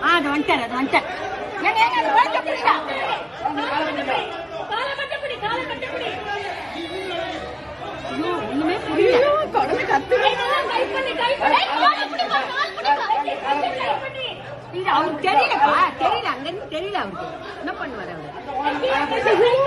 அது வந்துட்டார் அது வந்துட்டார் ஒண்ணுமே புரியல அவருக்கு தெரியலப்பா தெரியல அங்க இருந்து தெரியல அவருக்கு என்ன பண்ணுவாரு அவரு